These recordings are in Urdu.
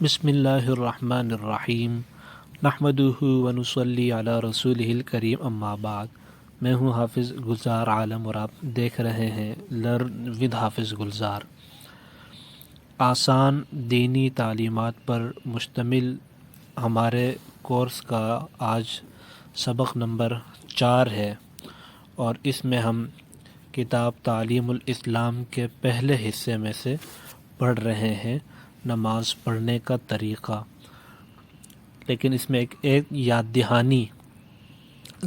بسم اللہ الرحمن الرحیم نحمدہ ونصلی علی رسولہ الکریم اما بعد۔ میں ہوں حافظ گلزار عالم اور آپ دیکھ رہے ہیں لرن ود حافظ گلزار۔ آسان دینی تعلیمات پر مشتمل ہمارے کورس کا آج سبق نمبر 4 ہے، اور اس میں ہم کتاب تعلیم الاسلام کے پہلے حصے میں سے پڑھ رہے ہیں نماز پڑھنے کا طریقہ۔ لیکن اس میں ایک یاد دہانی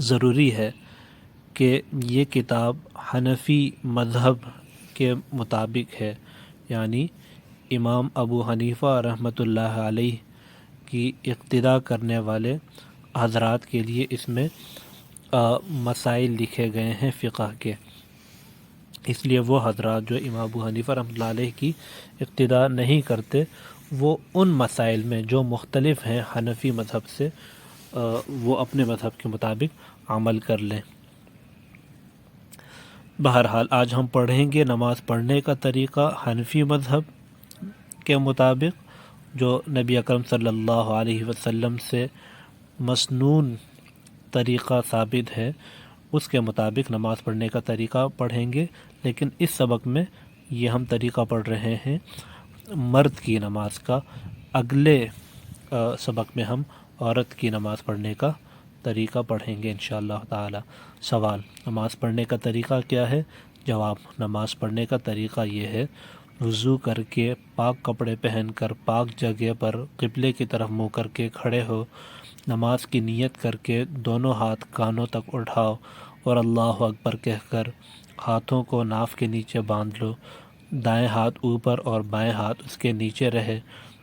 ضروری ہے کہ یہ کتاب حنفی مذہب کے مطابق ہے، یعنی امام ابو حنیفہ رحمۃ اللہ علیہ کی اقتداء کرنے والے حضرات کے لیے اس میں مسائل لکھے گئے ہیں فقہ کے۔ اس لیے وہ حضرات جو امام ابو حنیفہ رحمۃ اللہ علیہ کی اقتداء نہیں کرتے، وہ ان مسائل میں جو مختلف ہیں حنفی مذہب سے، وہ اپنے مذہب کے مطابق عمل کر لیں۔ بہرحال آج ہم پڑھیں گے نماز پڑھنے کا طریقہ حنفی مذہب کے مطابق، جو نبی اکرم صلی اللہ علیہ وسلم سے مسنون طریقہ ثابت ہے، اس کے مطابق نماز پڑھنے کا طریقہ پڑھیں گے۔ لیکن اس سبق میں یہ ہم طریقہ پڑھ رہے ہیں مرد کی نماز کا، اگلے سبق میں ہم عورت کی نماز پڑھنے کا طریقہ پڑھیں گے انشاءاللہ تعالی۔ سوال: نماز پڑھنے کا طریقہ کیا ہے؟ جواب: نماز پڑھنے کا طریقہ یہ ہے، وضو کر کے پاک کپڑے پہن کر پاک جگہ پر قبلے کی طرف منہ کر کے کھڑے ہو، نماز کی نیت کر کے دونوں ہاتھ کانوں تک اٹھاؤ اور اللہ اکبر کہہ کر ہاتھوں کو ناف کے نیچے باندھ لو، دائیں ہاتھ اوپر اور بائیں ہاتھ اس کے نیچے رہے،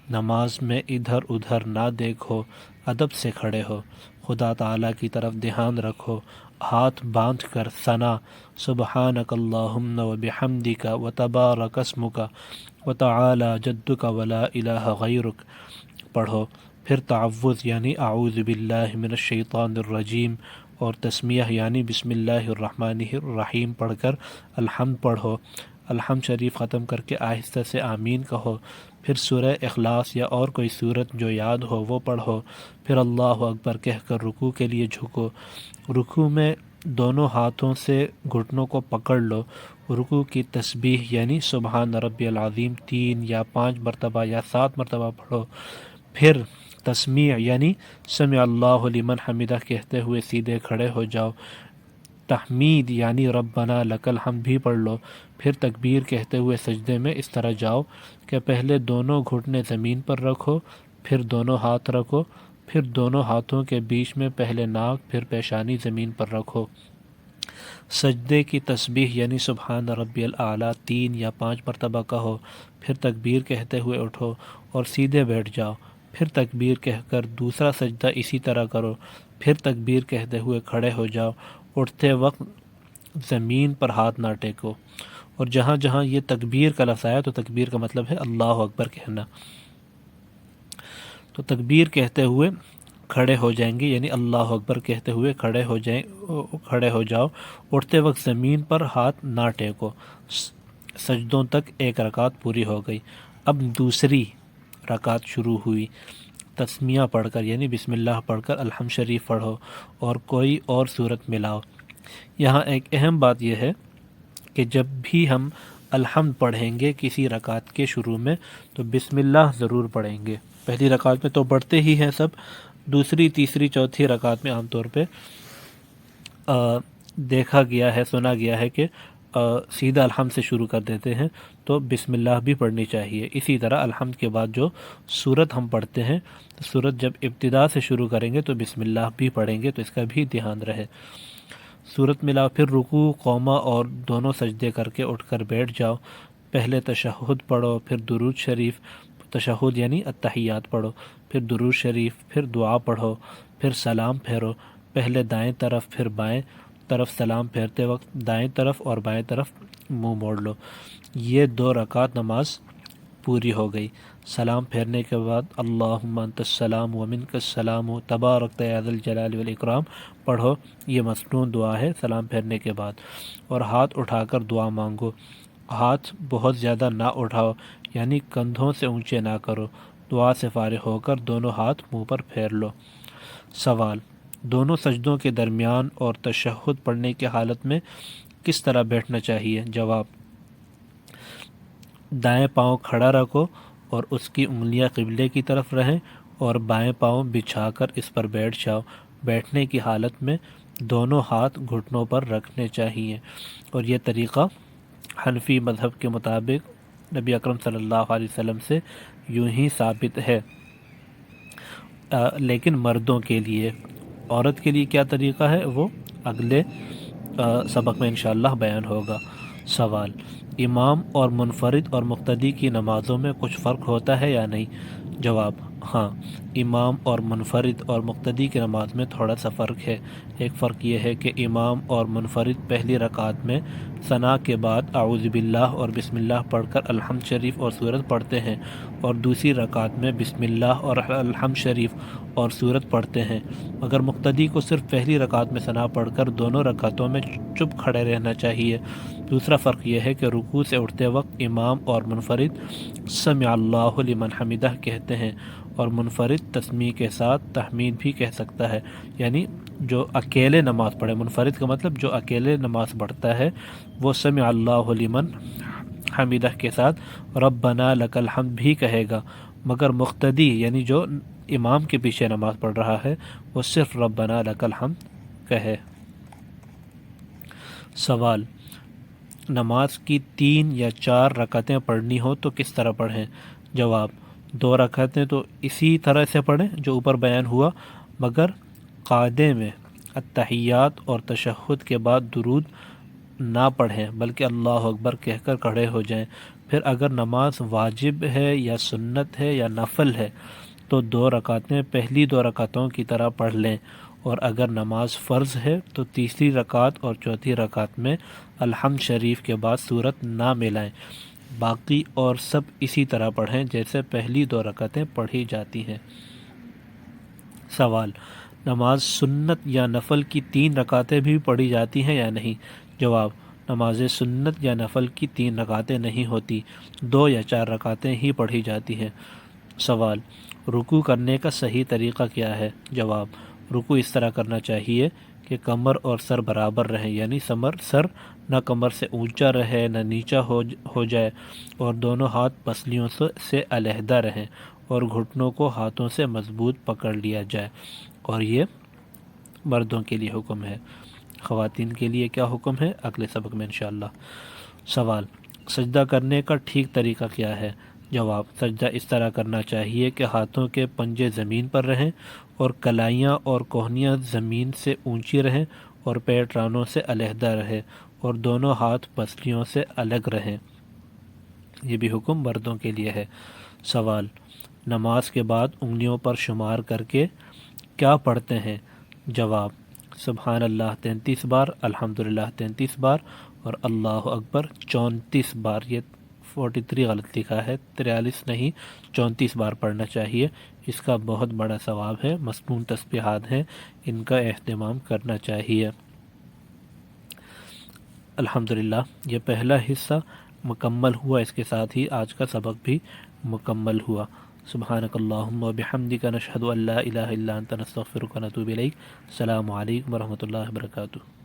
نماز میں ادھر ادھر نہ دیکھو، ادب سے کھڑے ہو، خدا تعالیٰ کی طرف دھیان رکھو، ہاتھ باندھ کر ثنا سبحانک اللہم وبحمدک وتبارک اسمک وتعالی جدک ولا الہ غیرک پڑھو، پھر تعوذ یعنی اعوذ باللہ من الشیطان الرجیم اور تسمیہ یعنی بسم اللہ الرحمن الرحیم پڑھ کر الحمد پڑھو، الحمد شریف ختم کر کے آہستہ سے آمین کہو، پھر سورہ اخلاص یا اور کوئی سورت جو یاد ہو وہ پڑھو، پھر اللہ اکبر کہہ کر رکوع کے لیے جھکو، رکوع میں دونوں ہاتھوں سے گھٹنوں کو پکڑ لو، رکوع کی تسبیح یعنی سبحان ربی العظیم 3 یا 5 مرتبہ یا 7 مرتبہ پڑھو، پھر تسمیع یعنی سمع اللہ لمن حمدہ کہتے ہوئے سیدھے کھڑے ہو جاؤ، تحمید یعنی ربنا لک الحمد بھی پڑھ لو، پھر تکبیر کہتے ہوئے سجدے میں اس طرح جاؤ کہ پہلے دونوں گھٹنے زمین پر رکھو، پھر دونوں ہاتھ رکھو، پھر دونوں ہاتھوں کے بیچ میں پہلے ناک پھر پیشانی زمین پر رکھو، سجدے کی تسبیح یعنی سبحان ربی الاعلیٰ 3 یا 5 مرتبہ کہو، پھر تکبیر کہتے ہوئے اٹھو اور سیدھے بیٹھ جاؤ، پھر تکبیر کہہ کر دوسرا سجدہ اسی طرح کرو، پھر تکبیر کہتے ہوئے کھڑے ہو جاؤ، اٹھتے وقت زمین پر ہاتھ نہ ٹیکو، اور جہاں جہاں یہ تکبیر کا لفظ آیا تو تکبیر کا مطلب ہے اللہ اکبر کہنا، تو تکبیر کہتے ہوئے کھڑے ہو جائیں گے یعنی اللہ اکبر کہتے ہوئے کھڑے ہو جاؤ، اٹھتے وقت زمین پر ہاتھ نہ ٹیکو، سجدوں تک ایک رکعت پوری ہو گئی۔ اب دوسری رکعت شروع ہوئی، تسمیہ پڑھ کر یعنی بسم اللہ پڑھ کر الحمد شریف پڑھو اور کوئی اور صورت ملاؤ۔ یہاں ایک اہم بات یہ ہے کہ جب بھی ہم الحمد پڑھیں گے کسی رکعت کے شروع میں تو بسم اللہ ضرور پڑھیں گے۔ پہلی رکعت میں تو پڑھتے ہی ہیں سب، دوسری تیسری چوتھی رکعت میں عام طور پہ دیکھا گیا ہے، سنا گیا ہے کہ سیدھا الحمد سے شروع کر دیتے ہیں، تو بسم اللہ بھی پڑھنی چاہیے۔ اسی طرح الحمد کے بعد جو سورت ہم پڑھتے ہیں، تو سورت جب ابتدا سے شروع کریں گے تو بسم اللہ بھی پڑھیں گے، تو اس کا بھی دھیان رہے۔ سورت ملا، پھر رکوع قومہ اور دونوں سجدے کر کے اٹھ کر بیٹھ جاؤ، پہلے تشہد پڑھو، پھر درود شریف، تشہد یعنی التحیات پڑھو، پھر درود شریف، پھر دعا پڑھو، پھر سلام پھیرو، پہلے دائیں طرف پھر بائیں طرف سلام پھیرتے وقت دائیں طرف اور بائیں طرف منہ موڑ لو۔ یہ 2 رکعت نماز پوری ہو گئی۔ سلام پھیرنے کے بعد اللہم انت السلام ومنک السلام تبارکت یا ذی الجلال والاکرام پڑھو، یہ مسنون دعا ہے سلام پھیرنے کے بعد، اور ہاتھ اٹھا کر دعا مانگو، ہاتھ بہت زیادہ نہ اٹھاؤ یعنی کندھوں سے اونچے نہ کرو، دعا سے فارغ ہو کر دونوں ہاتھ منہ پر پھیر لو۔ سوال، دونوں سجدوں کے درمیان اور تشہد پڑھنے کی حالت میں کس طرح بیٹھنا چاہیے؟ جواب، دائیں پاؤں کھڑا رکھو اور اس کی انگلیاں قبلے کی طرف رہیں اور بائیں پاؤں بچھا کر اس پر بیٹھ جاؤ۔ بیٹھنے کی حالت میں دونوں ہاتھ گھٹنوں پر رکھنے چاہیے، اور یہ طریقہ حنفی مذہب کے مطابق نبی اکرم صلی اللہ علیہ وسلم سے یوں ہی ثابت ہے۔ لیکن مردوں کے لیے، عورت کے لیے کیا طریقہ ہے وہ اگلے سبق میں انشاءاللہ بیان ہوگا۔ سوال، امام اور منفرد اور مقتدی کی نمازوں میں کچھ فرق ہوتا ہے یا نہیں؟ جواب، ہاں، امام اور منفرد اور مقتدی کی نماز میں تھوڑا سا فرق ہے۔ ایک فرق یہ ہے کہ امام اور منفرد پہلی رکعت میں ثنا کے بعد اعوذ باللہ اور بسم اللہ پڑھ کر الحمد شریف اور سورت پڑھتے ہیں، اور دوسری رکعت میں بسم اللہ اور الحمد شریف اور سورت پڑھتے ہیں، مگر مقتدی کو صرف پہلی رکعت میں ثنا پڑھ کر دونوں رکعتوں میں چپ کھڑے رہنا چاہیے۔ دوسرا فرق یہ ہے کہ رکوع سے اٹھتے وقت امام اور منفرد سمع اللہ لمن حمدہ کہتے ہیں، اور منفرد تسمیع کے ساتھ تحمید بھی کہہ سکتا ہے۔ یعنی جو اکیلے نماز پڑھے، منفرد کا مطلب جو اکیلے نماز پڑھتا ہے، وہ سمع اللہ لمن حمدہ کے ساتھ ربنا لک الحمد بھی کہے گا، مگر مقتدی یعنی جو امام کے پیچھے نماز پڑھ رہا ہے وہ صرف ربنا لک الحمد کہے۔ سوال، نماز کی 3 یا 4 رکعتیں پڑھنی ہو تو کس طرح پڑھیں؟ جواب، 2 رکعتیں تو اسی طرح سے پڑھیں جو اوپر بیان ہوا، مگر قاعدے میں التحیات اور تشہد کے بعد درود نہ پڑھیں بلکہ اللہ اکبر کہہ کر کھڑے ہو جائیں۔ پھر اگر نماز واجب ہے یا سنت ہے یا نفل ہے تو 2 رکعتیں پہلی 2 رکعتوں کی طرح پڑھ لیں، اور اگر نماز فرض ہے تو تیسری رکعت اور چوتھی رکعت میں الحمد شریف کے بعد سورت نہ ملائیں، باقی اور سب اسی طرح پڑھیں جیسے پہلی 2 رکعتیں پڑھی جاتی ہیں۔ سوال، نماز سنت یا نفل کی 3 رکعتیں بھی پڑھی جاتی ہیں یا نہیں؟ جواب، نماز سنت یا نفل کی 3 رکعتیں نہیں ہوتی، 2 یا 4 رکعتیں ہی پڑھی جاتی ہیں۔ سوال، رکوع کرنے کا صحیح طریقہ کیا ہے؟ جواب، رکوع اس طرح کرنا چاہیے کہ کمر اور سر برابر رہیں، یعنی سر نہ کمر سے اونچا رہے نہ نیچا ہو جائے، اور دونوں ہاتھ پسلیوں سے علیحدہ رہیں، اور گھٹنوں کو ہاتھوں سے مضبوط پکڑ لیا جائے، اور یہ مردوں کے لیے حکم ہے۔ خواتین کے لیے کیا حکم ہے اگلے سبق میں انشاءاللہ۔ سوال، سجدہ کرنے کا ٹھیک طریقہ کیا ہے؟ جواب، سجدہ اس طرح کرنا چاہیے کہ ہاتھوں کے پنجے زمین پر رہیں اور کلائیاں اور کوہنیاں زمین سے اونچی رہیں اور پیٹ رانوں سے علیحدہ رہے اور دونوں ہاتھ پسلیوں سے الگ رہیں۔ یہ بھی حکم مردوں کے لیے ہے۔ سوال، نماز کے بعد انگلیوں پر شمار کر کے کیا پڑھتے ہیں؟ جواب، سبحان اللہ 33 بار، الحمدللہ 33 بار اور اللہ اکبر 34 بار۔ یہ 43 غلط لکھا ہے، 43 نہیں 34 بار پڑھنا چاہیے۔ اس کا بہت بڑا ثواب ہے، مسنون تسبیحات ہیں، ان کا اہتمام کرنا چاہیے۔ الحمدللہ، یہ پہلا حصہ مکمل ہوا، اس کے ساتھ ہی آج کا سبق بھی مکمل ہوا۔ سبحانک اللہم و بحمدک، نشہد ان لا الہ الا انت، نستغفرک و نتوب الیک۔ السلام علیکم ورحمۃ اللہ وبرکاتہ۔